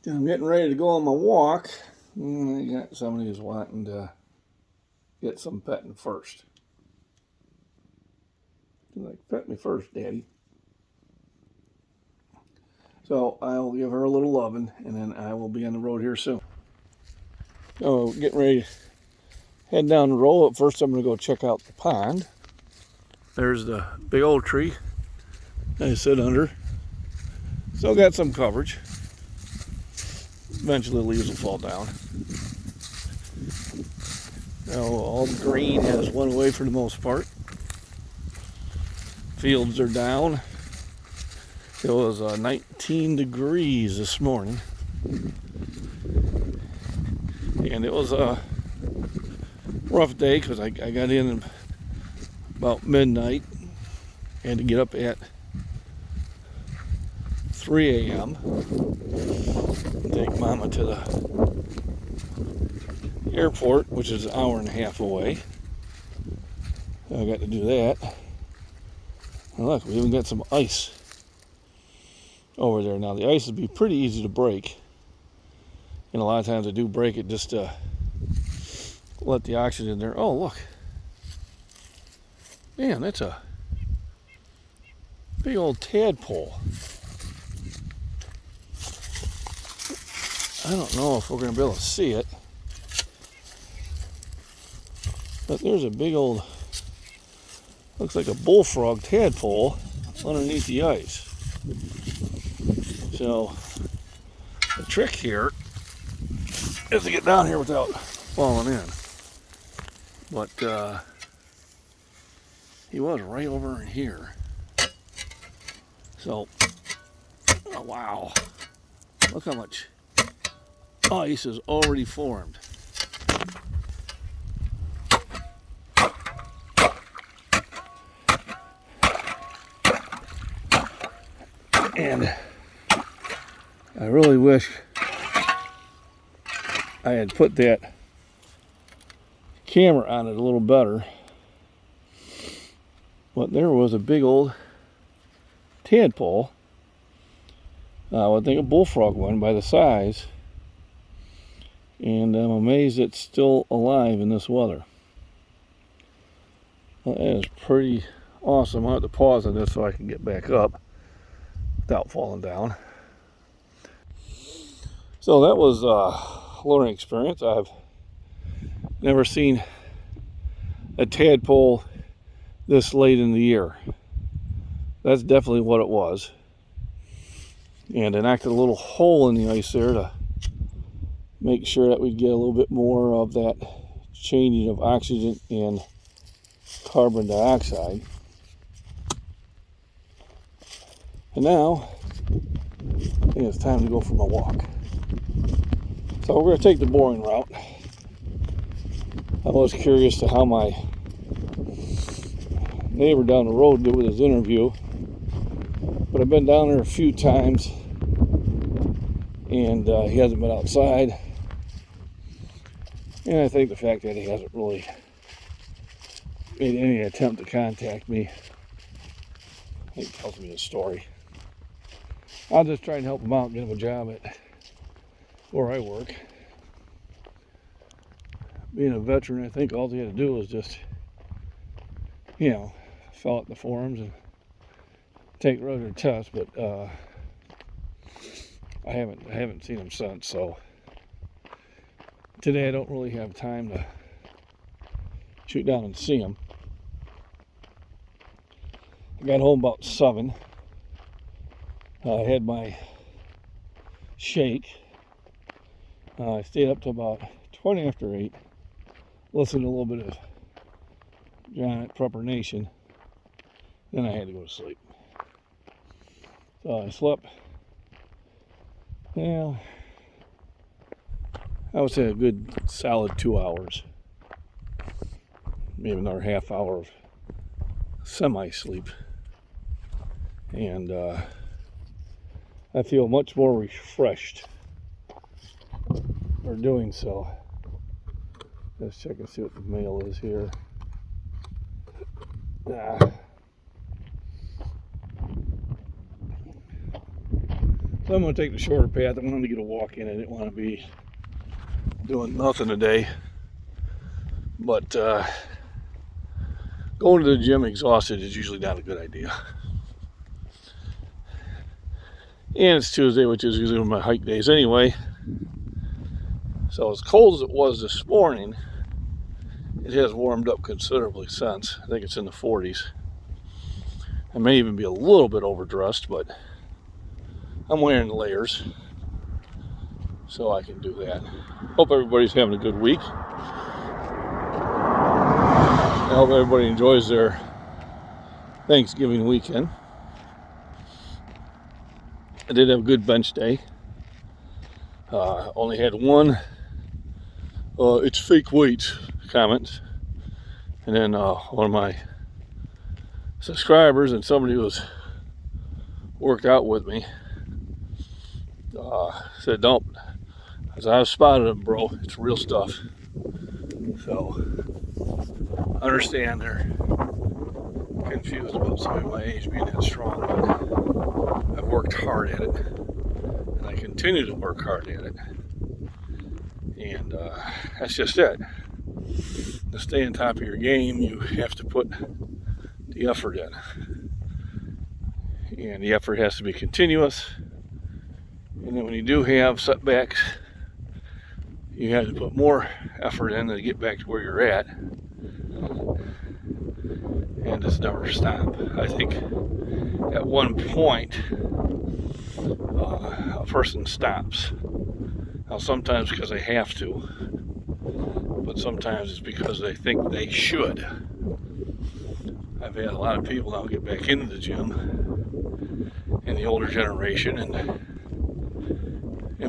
I'm getting ready to go on my walk. I got somebody who's wanting to get some petting first. She's like, pet me first, Daddy. So I'll give her a little loving, and then I will be on the road here soon. So getting ready to head down the road. But first I'm going to go check out the pond. There's the big old tree I sit under. Still got some coverage. Eventually the leaves will fall down. Now all the green has went away for the most part. Fields are down. It was 19 degrees this morning. And it was a rough day because I got in about midnight. Had to get up at 3 a.m. Take Mama to the airport, which is an hour and a half away. I got to do that. And look, we even got some ice over there. Now the ice would be pretty easy to break. And a lot of times I do break it just to let the oxygen there. Oh, look. Man, that's a big old tadpole. I don't know if we're going to be able to see it. But there's a big old, looks like a bullfrog tadpole underneath the ice. So the trick here is to get down here without falling in. But he was right over in here. So, oh wow, look how much ice is already formed. And I really wish I had put that camera on it a little better. But there was a big old tadpole. I would think a bullfrog one by the size. And I'm amazed it's still alive in this weather. Well, that is pretty awesome. I'll have to pause on this so I can get back up without falling down. So that was a learning experience. I've never seen a tadpole this late in the year. That's definitely what it was. And I knocked a little hole in the ice there to make sure that we'd get a little bit more of that changing of oxygen and carbon dioxide. And now, I think it's time to go for my walk. So we're going to take the boring route. I was curious to how my neighbor down the road did with his interview. But I've been down there a few times, and he hasn't been outside. And I think the fact that he hasn't really made any attempt to contact me, I think tells me his story. I'll just try and help him out, get him a job at where I work. Being a veteran, I think all he had to do was just, fill out the forms and take regular tests. But I haven't seen him since. So today I don't really have time to shoot down and see him. I got home about 7. I had my shake. I stayed up to about 20 after 8. Listened to a little bit of John at Prepper Nation. Then I had to go to sleep. So I slept, I would say a good solid 2 hours. Maybe another half hour of semi-sleep. And I feel much more refreshed for doing so. Let's check and see what the mail is here. So I'm going to take the shorter path. I wanted to get a walk in. I didn't want to be doing nothing today. But going to the gym exhausted is usually not a good idea. And it's Tuesday, which is usually one of my hike days anyway. So as cold as it was this morning, it has warmed up considerably since. I think it's in the 40s. I may even be a little bit overdressed, but I'm wearing layers, so I can do that. Hope everybody's having a good week. I hope everybody enjoys their Thanksgiving weekend. I did have a good bench day. Only had one it's fake weights comment, and then one of my subscribers and somebody who was worked out with me said, "Don't." I said, "I've spotted them, bro. It's real stuff." So I understand they're confused about somebody my age being that strong, but I've worked hard at it, and I continue to work hard at it. And that's just it. To stay on top of your game, you have to put the effort in. And the effort has to be continuous. And then when you do have setbacks, you have to put more effort in to get back to where you're at. And just never stop. I think at one point, a person stops. Now, sometimes because they have to, but sometimes it's because they think they should. I've had a lot of people now get back into the gym in the older generation and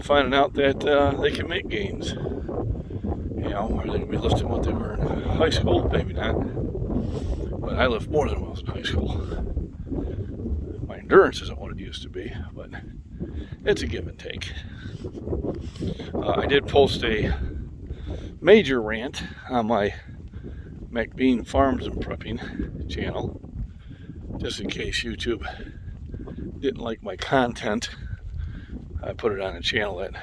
finding out that they can make gains. You know, are they going to be lifting what they were in high school? Maybe not. But I lift more than I was in high school. My endurance isn't what it used to be, but it's a give and take. I did post a major rant on my MacBean Farms and Prepping channel, just in case YouTube didn't like my content. I put it on a channel that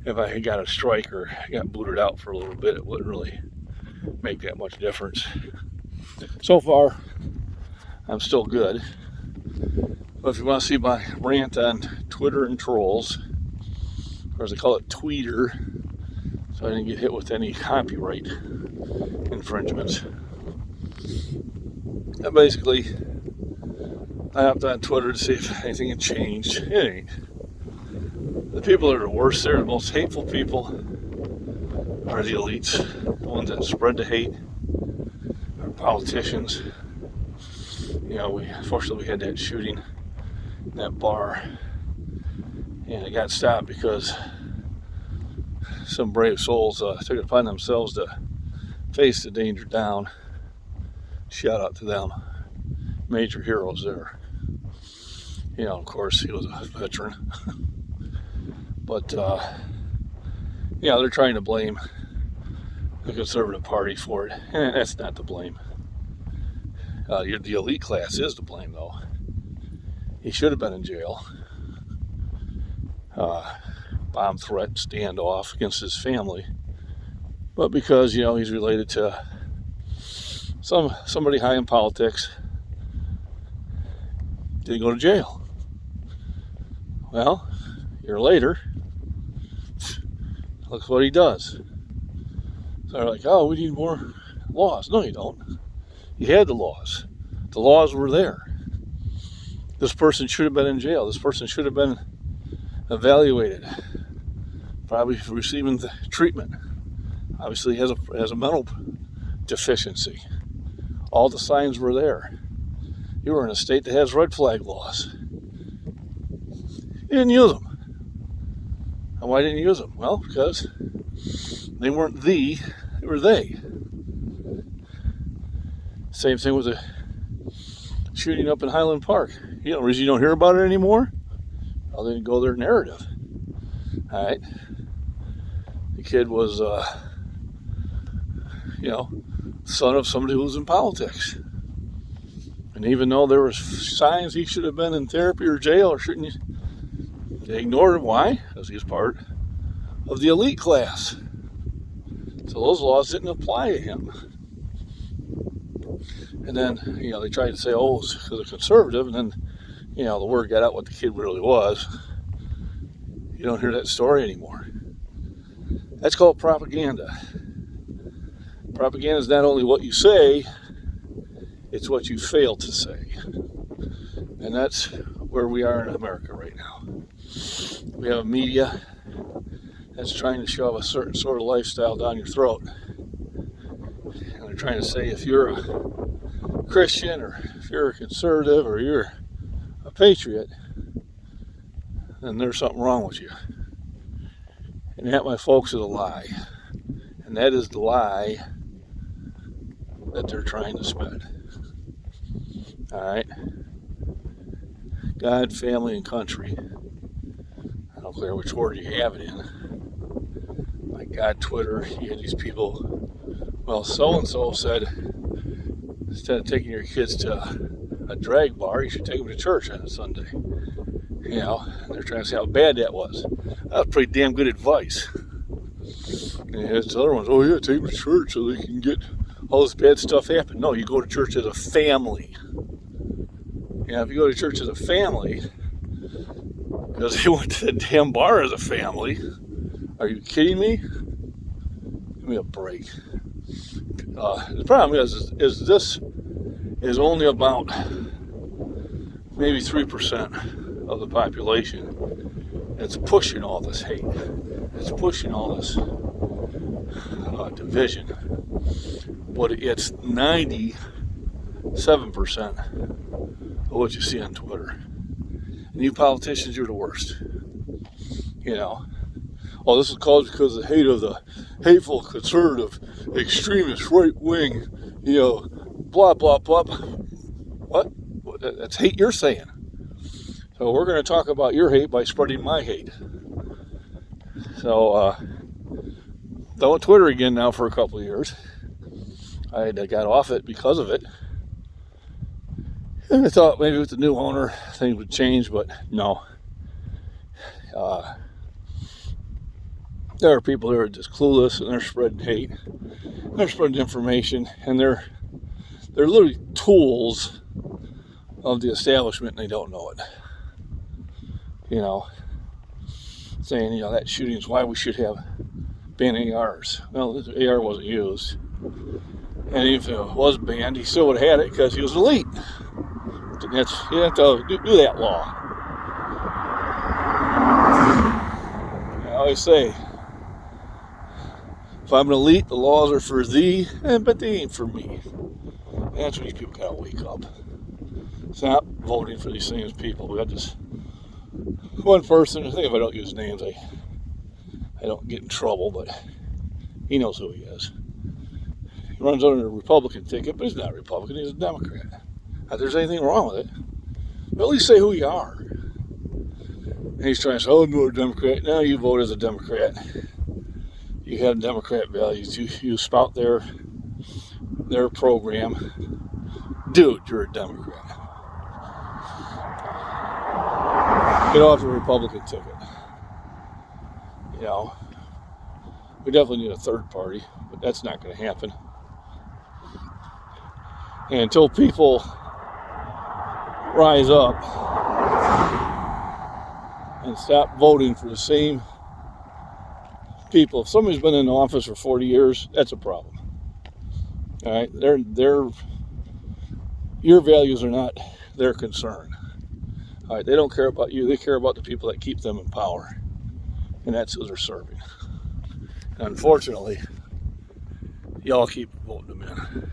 if I had got a strike or got booted out for a little bit, it wouldn't really make that much difference. So far, I'm still good. But if you want to see my rant on Twitter and trolls, or as they call it, tweeter, so I didn't get hit with any copyright infringements. And basically, I hopped on Twitter to see if anything had changed. It ain't. The people that are the worst, they're the most hateful people, are the elites, the ones that spread the hate, are politicians. You know, unfortunately we had that shooting in that bar, and it got stopped because some brave souls took it upon themselves to face the danger down. Shout out to them. Major heroes there. You know, of course, he was a veteran. But, yeah, they're trying to blame the Conservative Party for it. And that's not to blame. The elite class is to blame, though. He should have been in jail. Bomb threat, standoff against his family. But because, you know, he's related to somebody high in politics, didn't go to jail. Well, a year later, look what he does. So they're like, oh, we need more laws. No, you don't. You had the laws. The laws were there. This person should have been in jail. This person should have been evaluated. Probably receiving the treatment. Obviously, he has a mental deficiency. All the signs were there. You were in a state that has red flag laws. You didn't use them. And why didn't you use them? Well, because they weren't they were they. Same thing with the shooting up in Highland Park. You know, the reason you don't hear about it anymore? Well, they didn't go their narrative. All right. The kid was, son of somebody who was in politics. And even though there was signs he should have been in therapy or jail or shouldn't, They ignored him. Why? Because he was part of the elite class. So those laws didn't apply to him. And then, they tried to say, oh, it's because they're conservative. And then, the word got out what the kid really was. You don't hear that story anymore. That's called propaganda. Propaganda is not only what you say, it's what you fail to say. And that's where we are in America right now. We have a media that's trying to shove a certain sort of lifestyle down your throat. And they're trying to say if you're a Christian or if you're a conservative or you're a patriot, then there's something wrong with you. And that, my folks, is a lie. And that is the lie that they're trying to spread. Alright? God, family, and country. I don't care which order you have it in. My God, Twitter, you had these people, well, so-and-so said, instead of taking your kids to a drag bar, you should take them to church on a Sunday. And they're trying to say how bad that was. That was pretty damn good advice. And the other ones, oh yeah, take them to church so they can get all this bad stuff happen. No, you go to church as a family. If you go to church as a family, because they went to the damn bar as a family, are you kidding me? Give me a break. The problem is this is only about maybe 3% of the population that's pushing all this hate. It's pushing all this division. But it's 97% of what you see on Twitter. And you politicians, you're the worst. Oh, this is caused because of the hate of the hateful, conservative, extremist, right-wing, blah, blah, blah. What? That's hate you're saying. So we're going to talk about your hate by spreading my hate. So, done with Twitter again now for a couple of years. I got off it because of it. And I thought maybe with the new owner things would change, but no. There are people who are just clueless and they're spreading hate. They're spreading information, and they're literally tools of the establishment and they don't know it. Saying, that shooting is why we should have banned ARs. Well, this AR wasn't used. And even if it was banned, he still would have had it because he was elite. You have to do that law. I always say, if I'm an elite, the laws are for thee, but they ain't for me. And that's when these people gotta wake up. Stop voting for these same people. We got this one person, I think if I don't use names, I don't get in trouble, but he knows who he is. He runs under a Republican ticket, but he's not a Republican, he's a Democrat. Not that there's anything wrong with it, but at least say who you are. And he's trying to say, oh, I'm a Democrat. No, you vote as a Democrat. You have Democrat values. You spout their program. Dude, you're a Democrat. Get off the Republican ticket. We definitely need a third party, but that's not going to happen. And until people rise up and stop voting for the same people. If somebody's been in office for 40 years, that's a problem. All right, your values are not their concern. All right, they don't care about you. They care about the people that keep them in power, and that's who they're serving. And unfortunately, y'all keep voting them in.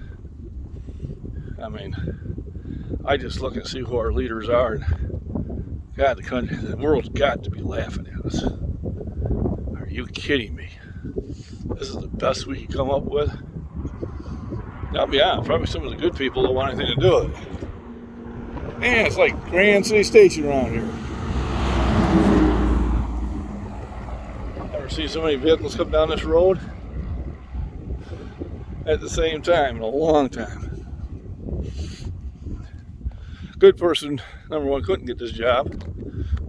I mean, I just look and see who our leaders are, and God, the world's got to be laughing at us. Are you kidding me? This is the best we can come up with? I'll be honest, probably some of the good people don't want anything to do with it. Man, it's like Grand City Station around here. Never seen so many vehicles come down this road at the same time in a long time. Good person, number one, couldn't get this job.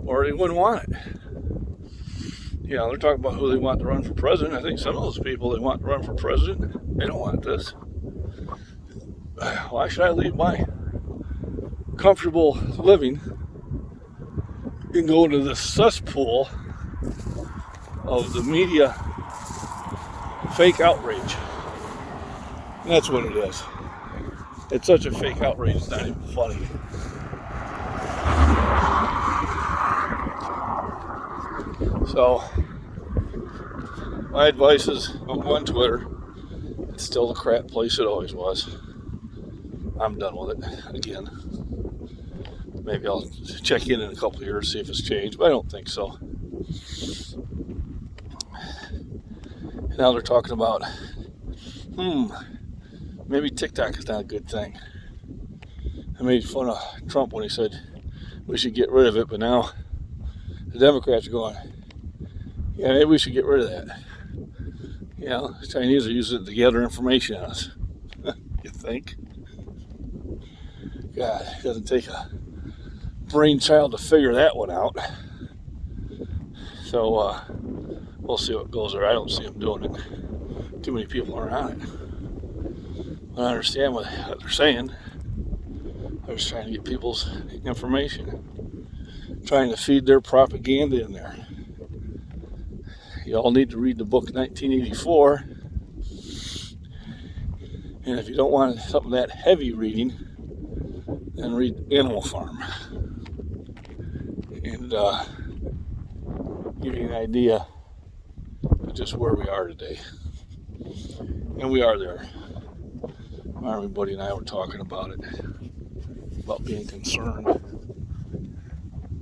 or they wouldn't want it. You know, they're talking about who they want to run for president. I think some of those people they want to run for president, they don't want this. Why should I leave my comfortable living and go into the cesspool of the media fake outrage? And that's what it is. It's such a fake outrage, it's not even funny. So, my advice is, don't go on Twitter. It's still the crap place it always was. I'm done with it again. Maybe I'll check in a couple of years, see if it's changed, but I don't think so. Now they're talking about, maybe TikTok is not a good thing. I made fun of Trump when he said we should get rid of it, but now the Democrats are going, yeah, maybe we should get rid of that. You know, the Chinese are using it to gather information on us. You think? God, it doesn't take a brainchild to figure that one out. So, we'll see what goes there. I don't see them doing it. Too many people are on it. I understand what they're saying. They're just trying to get people's information. Trying to feed their propaganda in there. You all need to read the book 1984. And if you don't want something that heavy reading, then read Animal Farm. And give you an idea of just where we are today. And we are there. My Army buddy and I were talking about it. About being concerned.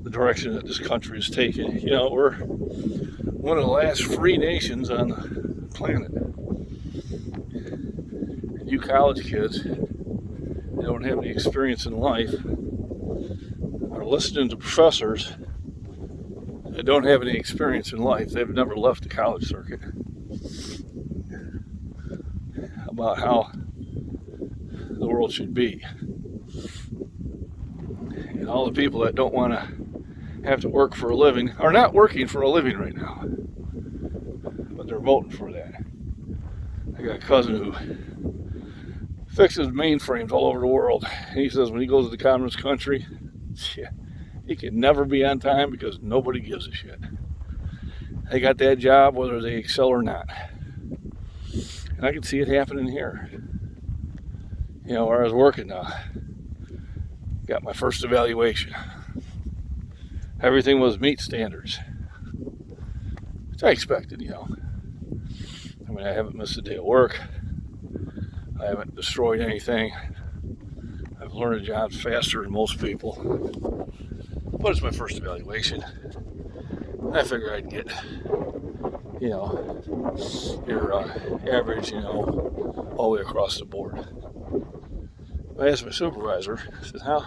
The direction that this country is taking. You know, we're one of the last free nations on the planet. And you college kids, they don't have any experience in life, are listening to professors that don't have any experience in life. They've never left the college circuit. About how the world should be. And all the people that don't want to have to work for a living are not working for a living right now, but they're voting for that. I got a cousin who fixes mainframes all over the world, and he says when he goes to the communist country, he can never be on time because nobody gives a shit. They got that job whether they excel or not, and I can see it happening here. You know, where I was working, got my first evaluation. Everything was meet standards, which I expected, you know. I mean, I haven't missed a day of work. I haven't destroyed anything. I've learned the jobs faster than most people. But it's my first evaluation. I figured I'd get, you know, your average, you know, all the way across the board. I asked my supervisor, I said, how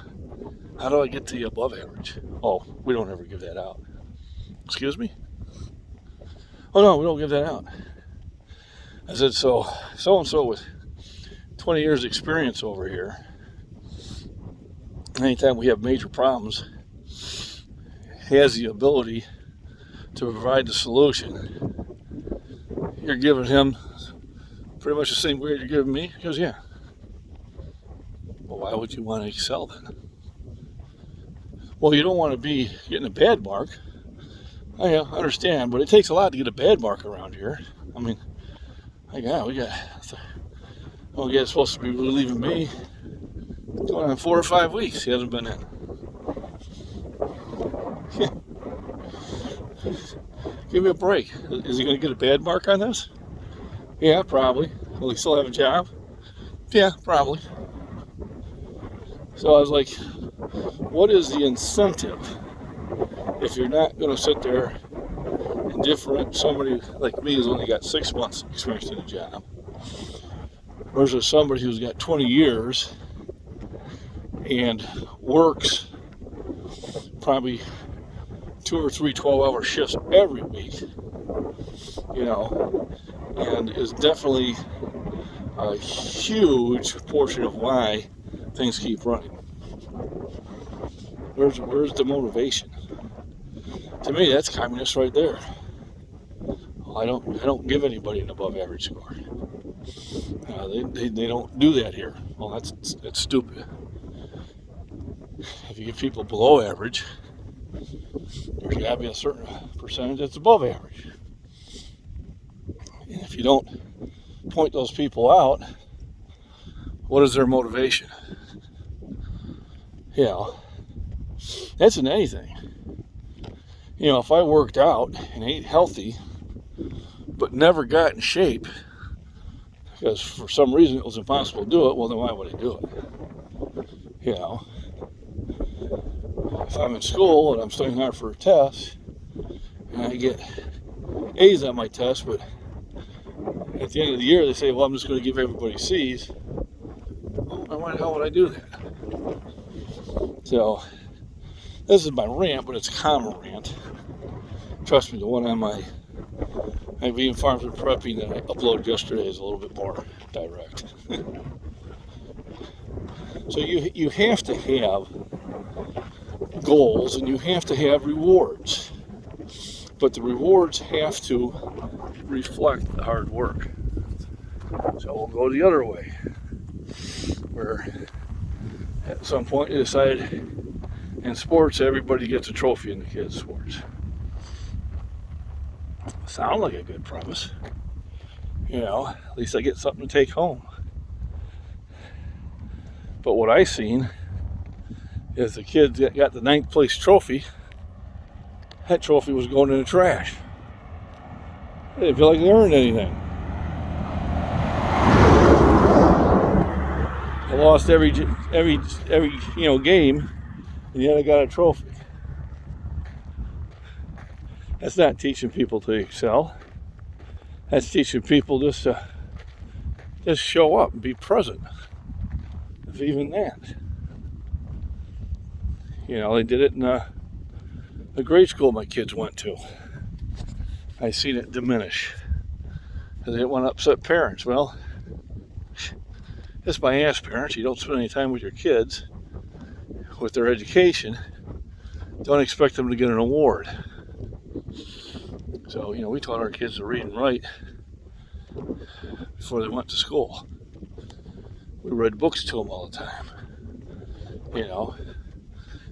do I get to the above average? Oh, we don't ever give that out. Excuse me? Oh, no, we don't give that out. I said, so-and-so with 20 years experience over here, anytime we have major problems, he has the ability to provide the solution. You're giving him pretty much the same grade you're giving me? He goes, yeah. Well, why would you want to excel then? Well, you don't want to be getting a bad mark. I understand, but it takes a lot to get a bad mark around here. I mean, we got supposed to be relieving me going on 4 or 5 weeks. He hasn't been in. Give me a break. Is he going to get a bad mark on this? Yeah, probably. Will he still have a job? Yeah, probably. So I was like, what is the incentive if you're not going to sit there and different somebody like me who's only got 6 months experience in a job versus somebody who's got 20 years and works probably 2 or 3 12-hour shifts every week, you know, and is definitely a huge portion of why things keep running. Where's the motivation? To me, that's communist right there. I don't give anybody an above average score. They don't do that here. Well, that's stupid. If you give people below average, there's got to be a certain percentage that's above average. And if you don't point those people out, what is their motivation? That's in anything. If I worked out and ate healthy, but never got in shape, because for some reason it was impossible to do it, well, then why would I do it? If I'm in school and I'm studying hard for a test, and I get A's on my test, but at the end of the year they say, well, I'm just going to give everybody C's, well, why the hell would I do that? So, this is my rant, but it's a common rant. Trust me, the one on my MacBean Farms and Prepping that I uploaded yesterday is a little bit more direct. So you have to have goals and you have to have rewards. But the rewards have to reflect the hard work. So we'll go the other way. Where at some point they decided in sports everybody gets a trophy in the kids' sports. Sound like a good premise. At least I get something to take home. But what I seen is the kids that got the 9th place trophy, that trophy was going in the trash. They didn't feel like they earned anything. They lost every game, and yet I got a trophy. That's not teaching people to excel. That's teaching people just to show up and be present. If even that. They did it in the grade school my kids went to. I seen it diminish. Because they didn't want to upset parents. Well, it's my ass, parents. You don't spend any time with your kids, with their education. Don't expect them to get an award. So, we taught our kids to read and write before they went to school. We read books to them all the time.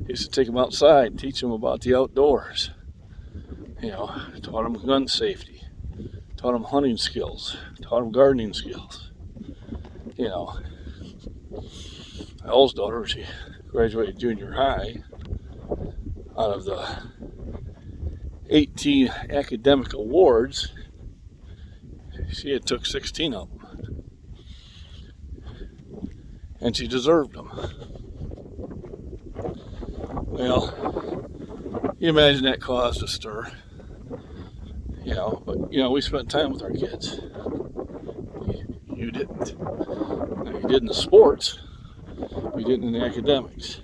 Used to take them outside and teach them about the outdoors. Taught them gun safety. Taught them hunting skills. Taught them gardening skills. My oldest daughter, she graduated junior high. Out of the 18 academic awards, she had took 16 of them. And she deserved them. Well, you imagine that caused a stir. But we spent time with our kids. You didn't. Now, you did in the sports. We didn't in the academics.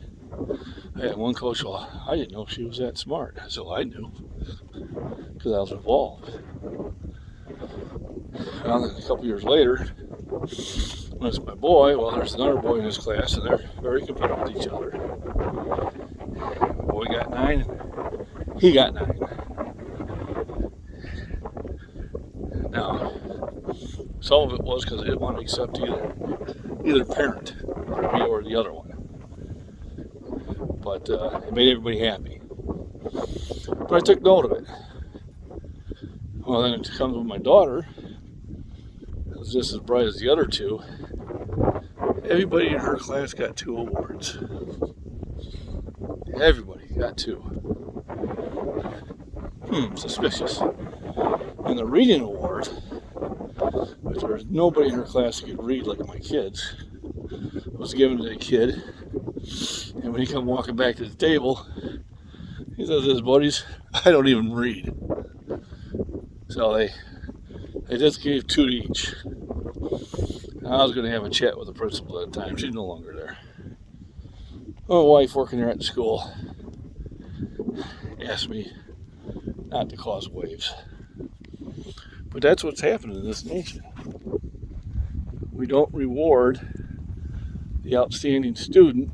I had one coach, well, I didn't know she was that smart. So I knew. Because I was involved. Well, then a couple years later, when it's my boy, well, there's another boy in his class, and they're very competitive with each other. My boy got 9, and he got 9. Now, some of it was because they didn't want to accept either parent, me or the other one. But it made everybody happy. But I took note of it. Well, then it comes with my daughter. It was just as bright as the other two. Everybody in her class got 2 awards. Everybody got 2. Suspicious. And the reading award, which there was nobody in her class who could read like my kids, was given to the kid. And when he come walking back to the table, he says to his buddies, I don't even read. So they just gave 2 to each. And I was going to have a chat with the principal at the time. She's no longer there. My wife working there at the school asked me not to cause waves. But that's what's happening in this nation. We don't reward the outstanding student.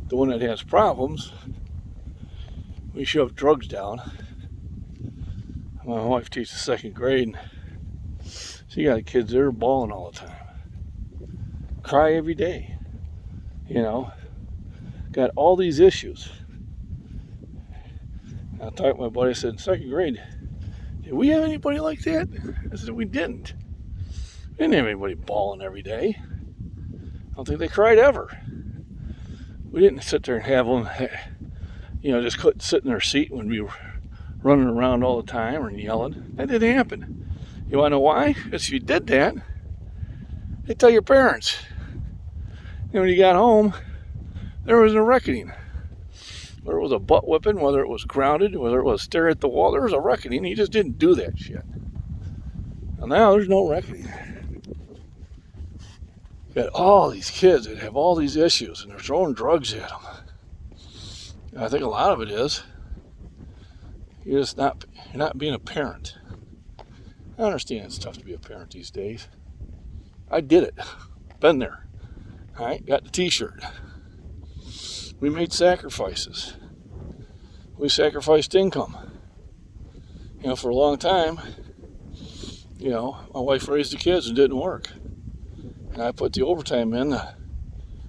The one that has problems, we shoved drugs down. My wife teaches second grade, and she got kids there bawling all the time. Cry every day. You know, got all these issues. I talked to my buddy, I said, in second grade, did we have anybody like that? I said, we didn't. We didn't have anybody bawling every day. I don't think they cried ever. We didn't sit there and have them, you know, just couldn't sit in their seat when we were running around all the time or yelling. That didn't happen. You want to know why? Because if you did that, they tell your parents. And when you got home, there was a reckoning. Whether it was a butt whipping, whether it was grounded, whether it was stare at the wall, there was a reckoning. You just didn't do that shit. And now there's no reckoning. You got all these kids that have all these issues and they're throwing drugs at them. And I think a lot of it is you're not being a parent. I understand it's tough to be a parent these days. I did it. Been there. All right, got the t-shirt. We made sacrifices. We sacrificed income. You know, for a long time, you know, my wife raised the kids and didn't work. And I put the overtime in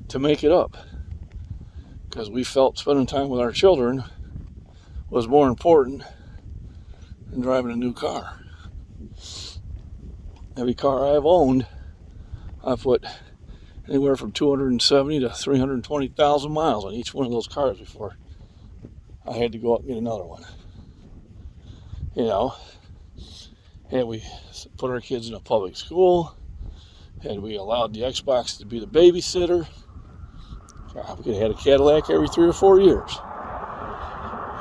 to make it up. Because we felt spending time with our children was more important than driving a new car. Every car I've owned, I've put anywhere from 270 to 320,000 miles on each one of those cars before I had to go out and get another one. You know, had we put our kids in a public school, had we allowed the Xbox to be the babysitter, we could have had a Cadillac every 3 or 4 years.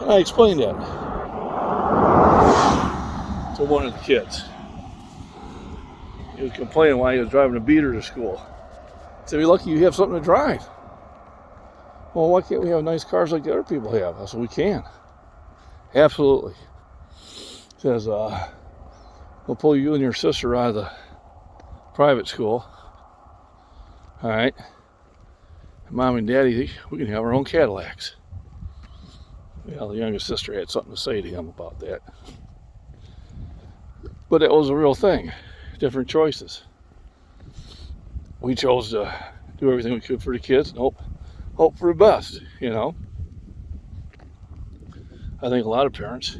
And I explained that to one of the kids. He was complaining why he was driving a beater to school. I said, you're lucky you have something to drive. Well, why can't we have nice cars like the other people have? I said, we can. Absolutely. He says, we'll pull you and your sister out of the private school. All right. Mom and Daddy, we can have our own Cadillacs. Well, the youngest sister had something to say to him about that. But it was a real thing. Different choices. We chose to do everything we could for the kids and hope for the best, you know. I think a lot of parents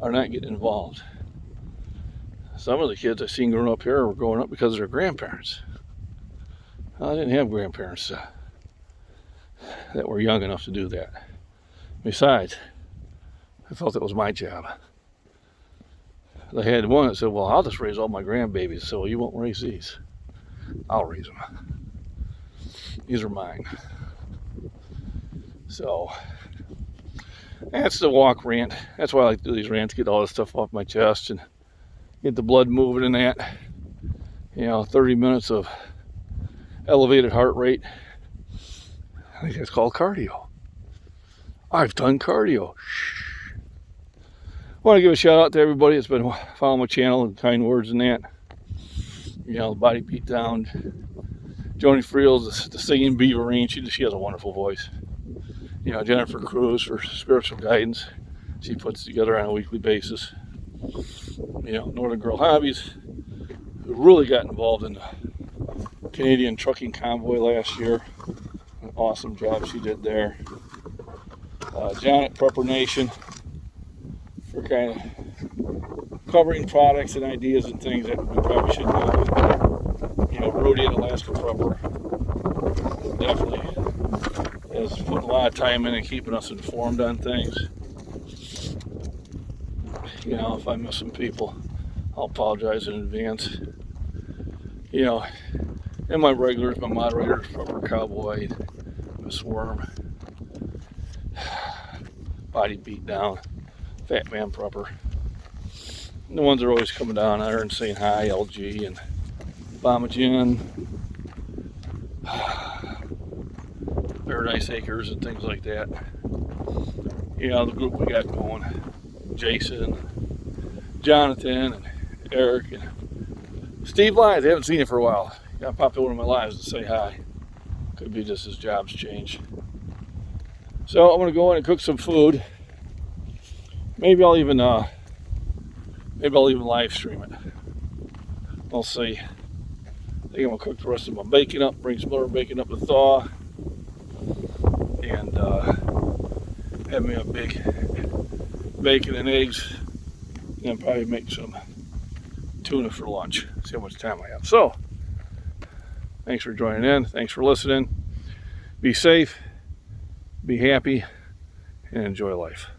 are not getting involved. Some of the kids I've seen growing up here were growing up because of their grandparents. I didn't have grandparents that were young enough to do that. Besides, I felt it was my job. They had one that said, well, I'll just raise all my grandbabies. So you won't raise these. I'll raise them. These are mine. So that's the walk rant. That's why I like to do these rants, get all this stuff off my chest and get the blood moving in that. You know, 30 minutes of elevated heart rate. I think that's called cardio. I've done cardio. Shh. I want to give a shout out to everybody that's been following my channel and kind words and that. You know, the Body Beat Down, Joni Friels, the singing Beaverine, she has a wonderful voice. You know, Jennifer Cruz for spiritual guidance. She puts together on a weekly basis. You know, Northern Girl Hobbies, who really got involved in the Canadian trucking convoy last year. An awesome job she did there. John at Prepper Nation for kind of covering products and ideas and things that we probably shouldn't know. You know, Rhodian Alaska Prepper definitely has put a lot of time in and keeping us informed on things. You know, if I miss some people, I'll apologize in advance. You know, and my regulars, my moderators, Prepper Cowboy, Miss Worm, Body Beat Down, Fat Man Prepper. And the ones that are always coming down there and saying hi, LG and Bomagen, Paradise Acres and things like that. You know, the group we got going, Jason, Jonathan, and Eric, and Steve Lyons. I haven't seen him for a while. He got popped over in my lives to say hi. Could be just his job's changed. So I'm gonna go in and cook some food. Maybe I'll even live stream it. We'll see. I think I'm gonna cook the rest of my bacon up, bring some more bacon up to thaw, and have me a big bacon and eggs, and probably make some tuna for lunch. See how much time I have. So, thanks for joining in. Thanks for listening. Be safe, be happy, and enjoy life.